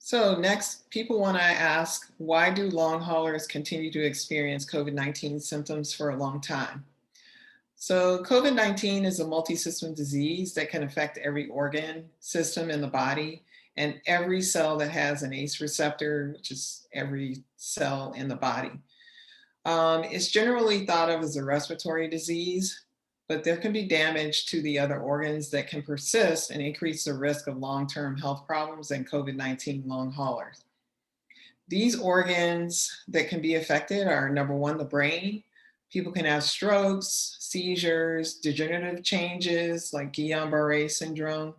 So next, people want to ask, why do long haulers continue to experience COVID-19 symptoms for a long time? So COVID-19 is a multi-system disease that can affect every organ system in the body and every cell that has an ACE receptor, which is every cell in the body. It's generally thought of as a respiratory disease, but there can be damage to the other organs that can persist and increase the risk of long-term health problems in COVID-19 long haulers. These organs that can be affected are number one, the brain. People can have strokes, seizures, degenerative changes like Guillain-Barré syndrome,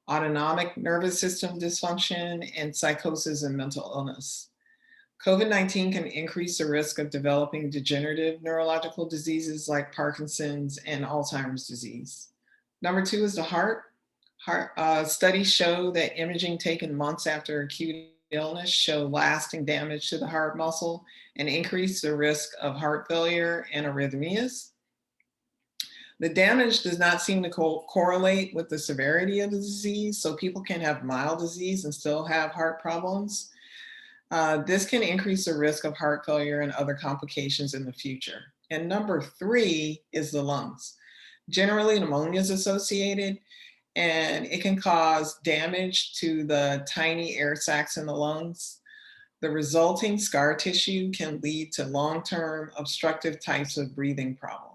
autonomic nervous system dysfunction, and psychosis and mental illness. COVID-19 can increase the risk of developing degenerative neurological diseases like Parkinson's and Alzheimer's disease. Number two is the heart. Studies show that imaging taken months after acute illness show lasting damage to the heart muscle and increase the risk of heart failure and arrhythmias. The damage does not seem to correlate with the severity of the disease, so people can have mild disease and still have heart problems. This can increase the risk of heart failure and other complications in the future. And number three is the lungs. Generally, pneumonia is associated, and it can cause damage to the tiny air sacs in the lungs. The resulting scar tissue can lead to long-term obstructive types of breathing problems.